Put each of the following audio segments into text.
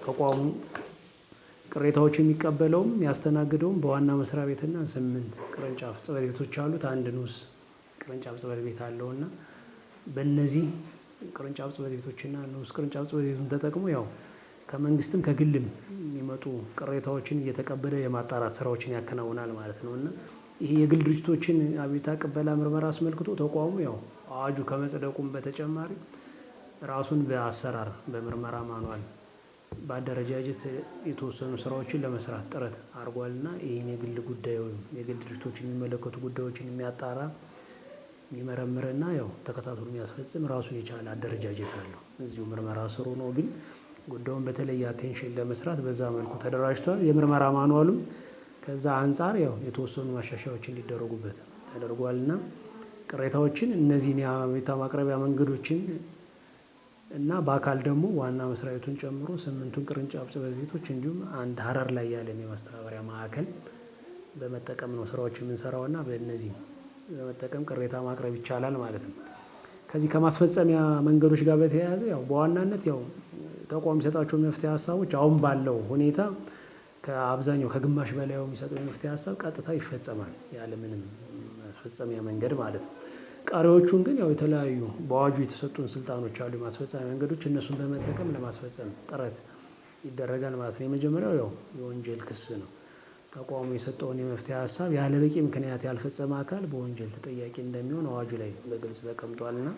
ተቋሙ ቅሬታዎችን የሚቀበለውም ያስተናግደውም በዋና መስሪያ ቤትና 8 ቅርንጫፍ ጽሕፈት ቤቶች አሉት። አንድ ንዑስ ቅርንጫፍ ጽሕፈት ቤት አለውና በእነዚህ ቅርንጫፍ ጽሕፈት ቤቶችና ንዑስ ቅርንጫፍ ጽሕፈት ቤቱን ተጠቅሞ ያው ከመንግስትም ከግልም የሚመጡ ቅሬታዎችን እየተቀበለ የማጣራት ስራዎችን ያከናውናል ማለት ነው። እና ይሄ የግል ድርጅቶችን አቤቱታ ቅበላ ምርመራ አስመልክቶ ተቋሙ ያው አዋጁ ከመጽደቁም በተጨማሪ ራሱን በአሰራር በምርመራ ማኗል በአደረጃጀት የተወሰኑ ስራዎችን ለመስራት ጥረት አድርጓልና ይህን የግል ጉዳይ የግል ድርጅቶችን የሚመለከቱ ጉዳዮችን የሚያጣራ የሚመረምርና ያው ተከታትሎ የሚያስፈጽም ራሱን የቻለ አደረጃጀት አለው። እዚሁ ምርመራ ስሩ ነው። ግን ጉዳዩን በተለየ አቴንሽን ለመስራት በዛ መልኩ ተደራጅቷል። የምርመራ ማኑዋሉም ከዛ አንጻር ያው የተወሰኑ ማሻሻያዎች እንዲደረጉበት ተደርጓልና ቅሬታዎችን እነዚህን የአቤቱታ ማቅረቢያ መንገዶችን እና በአካል ደግሞ ዋና መስሪያ ቤቱን ጨምሮ 8ቱን ቅርንጫፍ ጽሕፈት ቤቶች እንዲሁም አንድ ሀረር ላይ ያለን የማስተባበሪያ ማዕከል በመጠቀም ነው ስራዎች የምንሰራውና በእነዚህ በመጠቀም ቅሬታ ማቅረብ ይቻላል ማለት ነው። ከዚህ ከማስፈጸሚያ መንገዶች ጋር በተያያዘ ያው በዋናነት ያው ተቋም የሚሰጣቸው መፍትሄ ሀሳቦች አሁን ባለው ሁኔታ ከአብዛኛው ከግማሽ በላይ የሚሰጠው የመፍትሄ ሀሳብ ቀጥታ ይፈጸማል ያለምንም ማስፈጸሚያ መንገድ ማለት ነው። ቀሪዎቹን ግን ያው የተለያዩ በአዋጁ የተሰጡን ስልጣኖች አሉ የማስፈጸሚያ መንገዶች እነሱን በመጠቀም ለማስፈጸም ጥረት ይደረጋል ማለት ነው። የመጀመሪያው ያው የወንጀል ክስ ነው። ተቋሙ የሰጠውን የመፍትሄ ሀሳብ ያለ በቂ ምክንያት ያልፈጸመ አካል በወንጀል ተጠያቂ እንደሚሆን አዋጁ ላይ በግልጽ ተቀምጧልና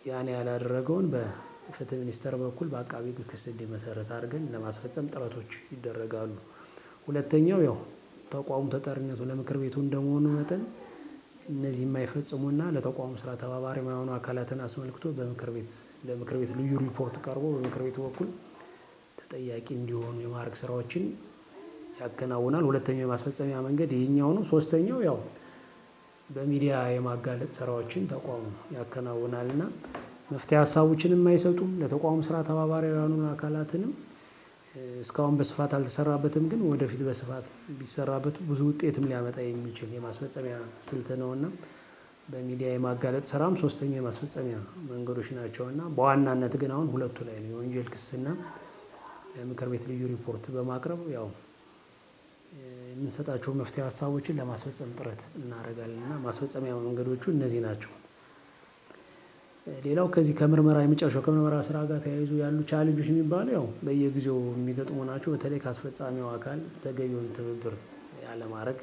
ያን ያላደረገውን በፍትህ ሚኒስቴር በኩል በአቃቤ ሕግ ክስ እንዲመሰረት አድርገን ለማስፈጸም ጥረቶች ይደረጋሉ። ሁለተኛው ያው ተቋሙ ተጠሪነቱ ለምክር ቤቱ እንደመሆኑ መጠን እነዚህ የማይፈጽሙና ለተቋሙ ስራ ተባባሪ የማይሆኑ አካላትን አስመልክቶ ለምክር ቤት ልዩ ሪፖርት ቀርቦ በምክር ቤቱ በኩል ተጠያቂ እንዲሆኑ የማድረግ ስራዎችን ያከናውናል። ሁለተኛው የማስፈጸሚያ መንገድ ይሄኛው ነው። ሶስተኛው ያው በሚዲያ የማጋለጥ ስራዎችን ተቋሙ ያከናውናልና መፍትሄ ሀሳቦችንም አይሰጡም ለተቋሙ ስራ ተባባሪ የሆኑ አካላትንም እስካሁን በስፋት አልተሰራበትም። ግን ወደፊት በስፋት ቢሰራበት ብዙ ውጤትም ሊያመጣ የሚችል የማስፈጸሚያ ስልት ነውና በሚዲያ የማጋለጥ ስራም ሶስተኛው የማስፈጸሚያ መንገዶች ናቸውና በዋናነት ግን አሁን ሁለቱ ላይ ነው የወንጀል ክስና ለምክር ቤት ልዩ ሪፖርት በማቅረብ ያው የምንሰጣቸው መፍትሄ ሀሳቦችን ለማስፈጸም ጥረት እናደርጋለንና ማስፈጸሚያ መንገዶቹ እነዚህ ናቸው። ሌላው ከዚህ ከምርመራ የመጨረሻው ከምርመራ ስራ ጋር ተያይዞ ያሉ ቻሌንጆች የሚባለው ያው በየጊዜው የሚገጥሙ ናቸው። በተለይ ከአስፈጻሚው አካል ተገቢውን ትብብር ያለማድረግ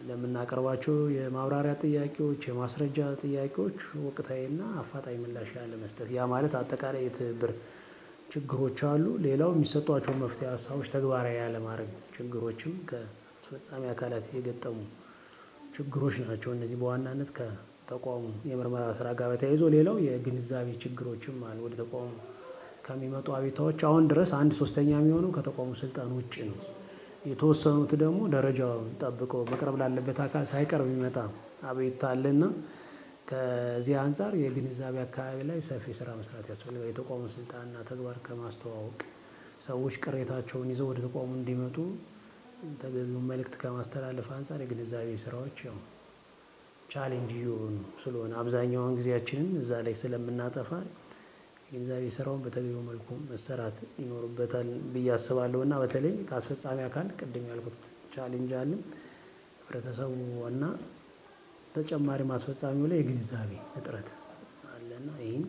ለምናቀርባቸው የማብራሪያ ጥያቄዎች የማስረጃ ጥያቄዎች ወቅታዊና አፋጣኝ ምላሽ ያለመስጠት ያ ማለት አጠቃላይ የትብብር ችግሮች አሉ። ሌላው የሚሰጧቸው መፍትሄ ሀሳቦች ተግባራዊ ያለማድረግ ችግሮችም ከአስፈጻሚ አካላት የገጠሙ ችግሮች ናቸው። እነዚህ በዋናነት ከተቋሙ የምርመራ ስራ ጋር በተያይዞ ሌላው የግንዛቤ ችግሮችም አሉ። ወደ ተቋሙ ከሚመጡ አቤቱታዎች አሁን ድረስ 1/3 የሚሆነው ከተቋሙ ስልጣን ውጭ ነው። የተወሰኑት ደግሞ ደረጃውን ጠብቀው መቅረብ ላለበት አካል ሳይቀርብ የሚመጣ አቤቱታ አለና ከዚህ አንጻር የግንዛቤ አካባቢ ላይ ሰፊ ስራ መስራት ያስፈልጋል። የተቋሙ ስልጣንና ተግባር ከማስተዋወቅ ሰዎች ቅሬታቸውን ይዘው ወደ ተቋሙ እንዲመጡ ተገቢውን መልእክት ከማስተላለፍ አንጻር የግንዛቤ ስራዎች ያው ቻሌንጅ እየሆኑ ስለሆነ አብዛኛውን ጊዜያችንን እዛ ላይ ስለምናጠፋ የግንዛቤ ስራውን በተገቢው መልኩ መሰራት ይኖርበታል ብዬ አስባለሁና በተለይ ከአስፈጻሚ አካል ቅድም ያልኩት ቻሌንጅ አለ። ህብረተሰቡ እና ተጨማሪ ማስፈጻሚው ላይ የግንዛቤ እጥረት አለና ይህን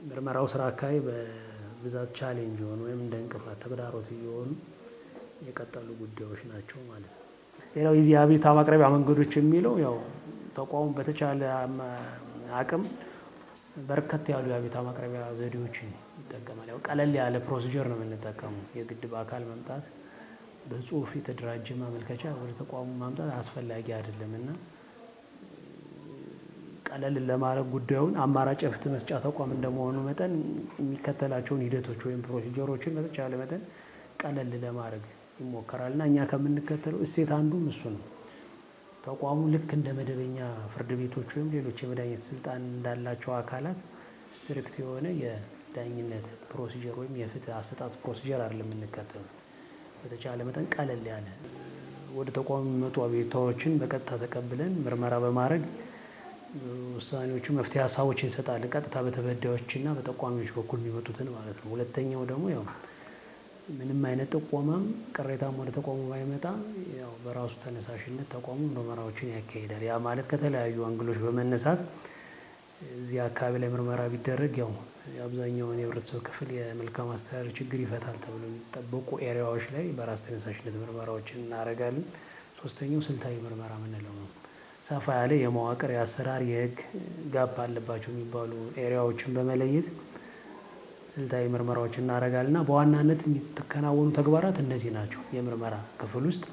ምርመራው ስራ አካባቢ በብዛት ቻሌንጅ የሆኑ ወይም እንደ እንቅፋት ተግዳሮት እየሆኑ የቀጠሉ ጉዳዮች ናቸው ማለት ነው። ሌላው የዚህ የአቤቱታ ማቅረቢያ መንገዶች የሚለው ያው ተቋሙ በተቻለ አቅም በርከት ያሉ የአቤቱታ ማቅረቢያ ዘዴዎችን ይጠቀማል። ያው ቀለል ያለ ፕሮሲጀር ነው የምንጠቀመው። የግድ በአካል መምጣት በጽሁፍ የተደራጀ ማመልከቻ ወደ ተቋሙ ማምጣት አስፈላጊ አይደለምና ቀለል ለማድረግ ጉዳዩን አማራጭ የፍትህ መስጫ ተቋም እንደመሆኑ መጠን የሚከተላቸውን ሂደቶች ወይም ፕሮሲጀሮችን በተቻለ መጠን ቀለል ለማድረግ ይሞከራልና እኛ ከምንከተለው እሴት አንዱም እሱ ነው። ተቋሙ ልክ እንደ መደበኛ ፍርድ ቤቶች ወይም ሌሎች የመዳኘት ስልጣን እንዳላቸው አካላት ስትሪክት የሆነ የዳኝነት ፕሮሲጀር ወይም የፍትህ አሰጣጥ ፕሮሲጀር አይደለም የምንከተለው። በተቻለ መጠን ቀለል ያለ ወደ ተቋሙ የሚመጡ አቤቱታዎችን በቀጥታ ተቀብለን ምርመራ በማድረግ ውሳኔዎቹ መፍትሄ ሀሳቦችን እንሰጣለን፣ ቀጥታ በተበዳዮችና በጠቋሚዎች በኩል የሚመጡትን ማለት ነው። ሁለተኛው ደግሞ ያው ምንም አይነት ጥቆማም ቅሬታም ወደ ተቋሙ ባይመጣ ያው በራሱ ተነሳሽነት ተቋሙ ምርመራዎችን ያካሂዳል። ያ ማለት ከተለያዩ አንግሎች በመነሳት እዚህ አካባቢ ላይ ምርመራ ቢደረግ ያው የአብዛኛውን የህብረተሰብ ክፍል የመልካም አስተዳደር ችግር ይፈታል ተብሎ የሚጠበቁ ኤሪያዎች ላይ በራስ ተነሳሽነት ምርመራዎችን እናደርጋለን። ሶስተኛው ስልታዊ ምርመራ የምንለው ነው። ሰፋ ያለ የመዋቅር የአሰራር የህግ ጋፕ አለባቸው የሚባሉ ኤሪያዎችን በመለየት ስልታዊ ምርመራዎችን እናደርጋለን እና በዋናነት የሚከናወኑ ተግባራት እነዚህ ናቸው። የምርመራ ክፍል ውስጥ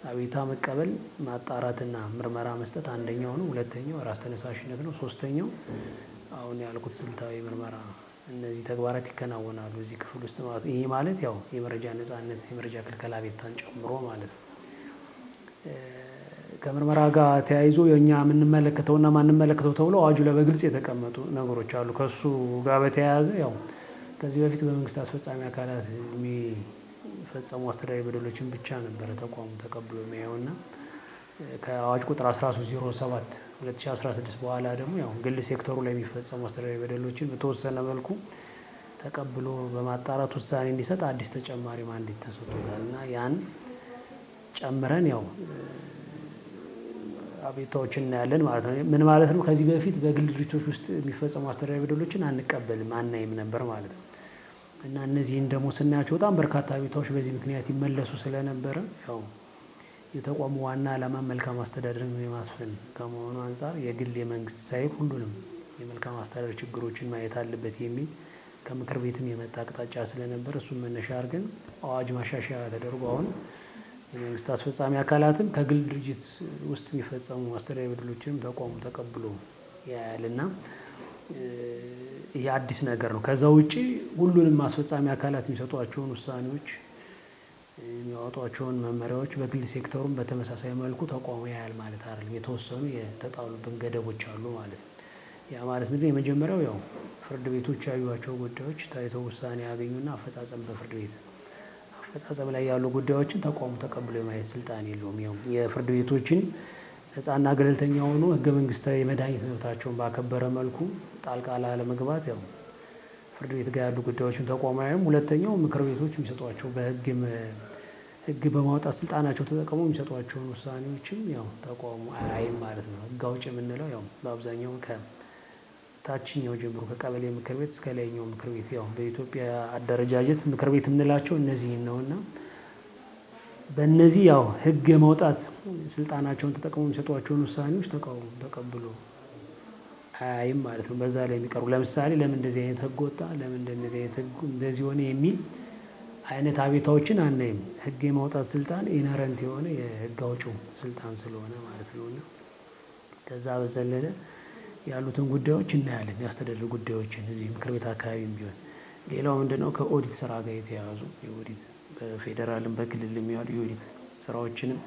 አቤቱታ መቀበል፣ ማጣራትና ምርመራ መስጠት አንደኛው ነው። ሁለተኛው ራስ ተነሳሽነት ነው። ሶስተኛው አሁን ያልኩት ስልታዊ ምርመራ ነው። እነዚህ ተግባራት ይከናወናሉ እዚህ ክፍል ውስጥ ማለት ነው። ይሄ ማለት ያው የመረጃ ነፃነት የመረጃ ክልከላ ቤታን ጨምሮ ማለት ነው። ከምርመራ ጋር ተያይዞ የኛ የምንመለከተውና ማንመለከተው ተብሎ አዋጁ ላይ በግልጽ የተቀመጡ ነገሮች አሉ። ከሱ ጋር በተያያዘ ያው ከዚህ በፊት በመንግስት አስፈጻሚ አካላት የሚፈጸሙ አስተዳደራዊ በደሎችን ብቻ ነበረ ተቋሙ ተቀብሎ የሚያየውና ከአዋጅ ቁጥር 1307 2016 በኋላ ደግሞ ያው ግል ሴክተሩ ላይ የሚፈጸሙ አስተዳደራዊ በደሎችን በተወሰነ መልኩ ተቀብሎ በማጣራት ውሳኔ እንዲሰጥ አዲስ ተጨማሪ ማንዴት ተሰጥቶታል እና ያን ጨምረን ያው አቤቱታዎችን እናያለን ማለት ነው። ምን ማለት ነው? ከዚህ በፊት በግል ድርጅቶች ውስጥ የሚፈጸሙ አስተዳደራዊ በደሎችን አንቀበልም አናይም ነበር ማለት ነው እና እነዚህን ደግሞ ስናያቸው በጣም በርካታ አቤቱታዎች በዚህ ምክንያት ይመለሱ ስለነበረ ያው የተቋሙ ዋና ዓላማ መልካም አስተዳደርን የማስፈን ከመሆኑ አንጻር የግል የመንግስት ሳይል ሁሉንም የመልካም አስተዳደር ችግሮችን ማየት አለበት የሚል ከምክር ቤትም የመጣ አቅጣጫ ስለነበር እሱን መነሻ አድርገን አዋጅ ማሻሻያ ተደርጎ አሁን የመንግስት አስፈጻሚ አካላትም ከግል ድርጅት ውስጥ የሚፈጸሙ አስተዳደራዊ በደሎችንም ተቋሙ ተቀብሎ ያያልና ይሄ አዲስ ነገር ነው። ከዛ ውጪ ሁሉንም አስፈጻሚ አካላት የሚሰጧቸውን ውሳኔዎች የሚያወጧቸውን መመሪያዎች በግል ሴክተሩም በተመሳሳይ መልኩ ተቋሙ ያያል ማለት አይደለም። የተወሰኑ የተጣሉብን ገደቦች አሉ ማለት ነው። ያ ማለት ምንድነው? የመጀመሪያው ያው ፍርድ ቤቶች ያዩዋቸው ጉዳዮች ታይተው ውሳኔ ያገኙና አፈጻጸም በፍርድ ቤት አፈጻጸም ላይ ያሉ ጉዳዮችን ተቋሙ ተቀብሎ የማየት ስልጣን የለውም። ያው የፍርድ ቤቶችን ነፃና ገለልተኛ ሆኖ ህገ መንግስታዊ የመዳኘት መብታቸውን ባከበረ መልኩ ጣልቃ ላለመግባት ያው ፍርድ ቤት ጋር ያሉ ጉዳዮችን ተቋሙ ያዩም። ሁለተኛው ምክር ቤቶች የሚሰጧቸው ህግ በማውጣት ስልጣናቸው ተጠቅመው የሚሰጧቸውን ውሳኔዎችም ያው ተቋሙ አያይም ማለት ነው። ህግ አውጭ የምንለው ያው በአብዛኛው ታችኛው ጀምሮ ከቀበሌ ምክር ቤት እስከ ላይኛው ምክር ቤት ያው በኢትዮጵያ አደረጃጀት ምክር ቤት የምንላቸው እነዚህን ነውና በእነዚህ ያው ህግ የማውጣት ስልጣናቸውን ተጠቅመው የሚሰጧቸውን ውሳኔዎች ተቋሙ ተቀብሎ አያይም ማለት ነው። በዛ ላይ የሚቀርቡ ለምሳሌ ለምን እንደዚህ አይነት ህግ ወጣ፣ ለምን እንደዚህ አይነት ህግ እንደዚህ ሆነ የሚል አይነት አቤቱታዎችን አናይም። ህግ የማውጣት ስልጣን ኢነረንት የሆነ የህግ አውጪው ስልጣን ስለሆነ ማለት ነውና ከዛ በዘለለ ያሉትን ጉዳዮች እናያለን። ያስተዳደር ጉዳዮችን እዚህ ምክር ቤት አካባቢም ቢሆን ሌላው ምንድነው? ከኦዲት ስራ ጋር የተያያዙ የኦዲት በፌዴራልም በክልልም ያሉ የኦዲት ስራዎችንም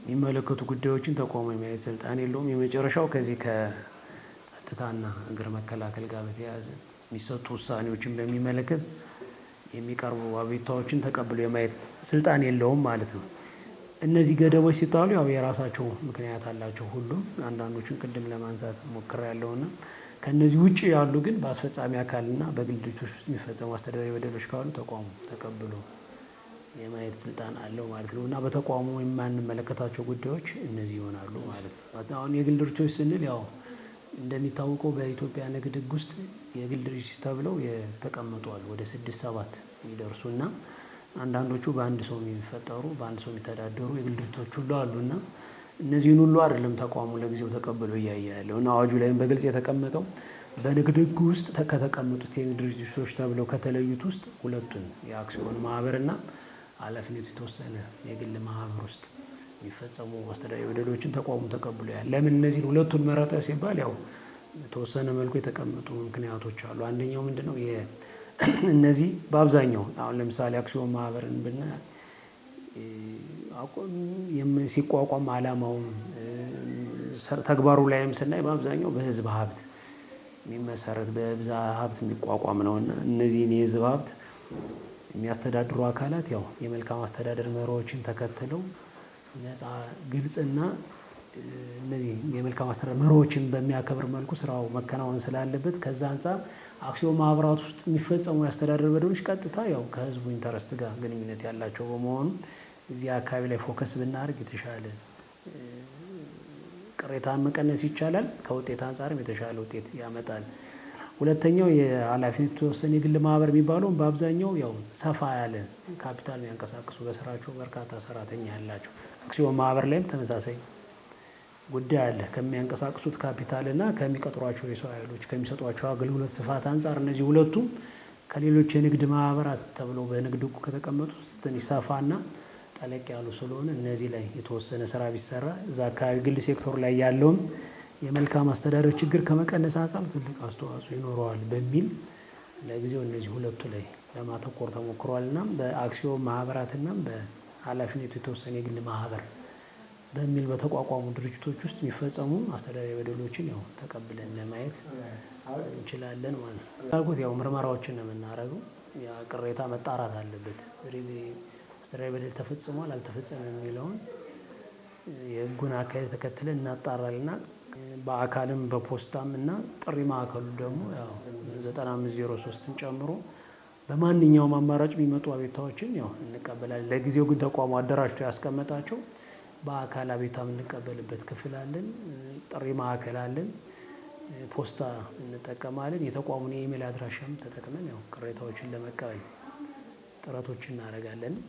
የሚመለከቱ ጉዳዮችን ተቋሙ የማየት ስልጣን የለውም። የመጨረሻው ከዚህ ከጸጥታና ሀገር መከላከል ጋር በተያያዘ የሚሰጡ ውሳኔዎችን በሚመለከት የሚቀርቡ አቤቱታዎችን ተቀብሎ የማየት ስልጣን የለውም ማለት ነው። እነዚህ ገደቦች ሲጣሉ ያው የራሳቸው ምክንያት አላቸው ሁሉም። አንዳንዶቹን ቅድም ለማንሳት ሞክሬያለሁና ከነዚህ ውጪ ያሉ ግን በአስፈጻሚ አካልና በግል ድርጅቶች ውስጥ የሚፈጸሙ አስተዳደራዊ በደሎች ካሉ ተቋሙ ተቀብሎ የማየት ስልጣን አለው ማለት ነው እና በተቋሙ የማንመለከታቸው ጉዳዮች እነዚህ ይሆናሉ ማለት ነው። አሁን የግል ድርጅቶች ስንል ያው እንደሚታወቀው በኢትዮጵያ ንግድ ህግ ውስጥ የግል ድርጅት ተብለው የተቀመጡ አሉ ወደ 6-7 የሚደርሱና አንዳንዶቹ በአንድ ሰው የሚፈጠሩ በአንድ ሰው የሚተዳደሩ የግል ድርጅቶች ሁሉ አሉና እነዚህን ሁሉ አይደለም ተቋሙ ለጊዜው ተቀብሎ እያየ ያለው እና አዋጁ ላይም በግልጽ የተቀመጠው በንግድ ህግ ውስጥ ከተቀመጡት የግል ድርጅቶች ተብለው ከተለዩት ውስጥ ሁለቱን የአክሲዮን ማህበርና ኃላፊነቱ የተወሰነ የግል ማህበር ውስጥ የሚፈጸሙ አስተዳደራዊ በደሎችን ተቋሙ ተቀብሎ ያያል። ለምን እነዚህን ሁለቱን መረጠ ሲባል ያው የተወሰነ መልኩ የተቀመጡ ምክንያቶች አሉ። አንደኛው ምንድነው? እነዚህ በአብዛኛው አሁን ለምሳሌ አክሲዮን ማህበርን ብናይ ሲቋቋም ዓላማውን ተግባሩ ላይም ስናይ በአብዛኛው በህዝብ ሀብት የሚመሰረት በብዛ ሀብት የሚቋቋም ነውና እነዚህን የህዝብ ሀብት የሚያስተዳድሩ አካላት ያው የመልካም አስተዳደር መርሆዎችን ተከትለው ነፃ ግልጽና እነዚህ የመልካም አስተዳደር መርሆችን በሚያከብር መልኩ ስራው መከናወን ስላለበት ከዛ አንጻር አክሲዮን ማህበራት ውስጥ የሚፈጸሙ የአስተዳደር በደሎች ቀጥታ ያው ከህዝቡ ኢንተረስት ጋር ግንኙነት ያላቸው በመሆኑ እዚህ አካባቢ ላይ ፎከስ ብናደርግ የተሻለ ቅሬታን መቀነስ ይቻላል። ከውጤት አንጻርም የተሻለ ውጤት ያመጣል። ሁለተኛው የኃላፊነት የተወሰነ የግል ማህበር የሚባለው በአብዛኛው ያው ሰፋ ያለ ካፒታል የሚያንቀሳቅሱ በስራቸው በርካታ ሰራተኛ ያላቸው፣ አክሲዮን ማህበር ላይም ተመሳሳይ ጉዳይ አለ። ከሚያንቀሳቅሱት ካፒታል እና ከሚቀጥሯቸው የሰው ኃይሎች ከሚሰጧቸው አገልግሎት ስፋት አንጻር እነዚህ ሁለቱ ከሌሎች የንግድ ማህበራት ተብሎ በንግድ ሕጉ ከተቀመጡት ትንሽ ሰፋና ጠለቅ ያሉ ስለሆነ እነዚህ ላይ የተወሰነ ስራ ቢሰራ እዛ አካባቢ ግል ሴክተሩ ላይ ያለውን የመልካም አስተዳደር ችግር ከመቀነስ አንጻር ትልቅ አስተዋጽኦ ይኖረዋል በሚል ለጊዜው እነዚህ ሁለቱ ላይ ለማተኮር ተሞክሯል። እና በአክሲዮን ማህበራትና በኃላፊነቱ የተወሰነ የግል ማህበር በሚል በተቋቋሙ ድርጅቶች ውስጥ የሚፈጸሙ አስተዳደራዊ በደሎችን ያው ተቀብለን ለማየት እንችላለን ማለት ነው። ያልኩት ያው ምርመራዎችን ነው የምናደርገው። ያ ቅሬታ መጣራት አለበት። አስተዳደራዊ በደል ተፈጽሟል አልተፈጸመም የሚለውን የህጉን አካሄድ ተከትለን እናጣራልና በአካልም በፖስታም እና ጥሪ ማዕከሉ ደግሞ ያው 9503ን ጨምሮ በማንኛውም አማራጭ የሚመጡ አቤቱታዎችን ያው እንቀበላለን። ለጊዜው ግን ተቋሙ አደራጅቶ ያስቀመጣቸው በአካል አቤቱታ የምንቀበልበት ክፍል አለን፣ ጥሪ ማዕከል አለን፣ ፖስታ እንጠቀማለን። የተቋሙን የኢሜል አድራሻም ተጠቅመን ያው ቅሬታዎችን ለመቀበል ጥረቶችን እናደርጋለን።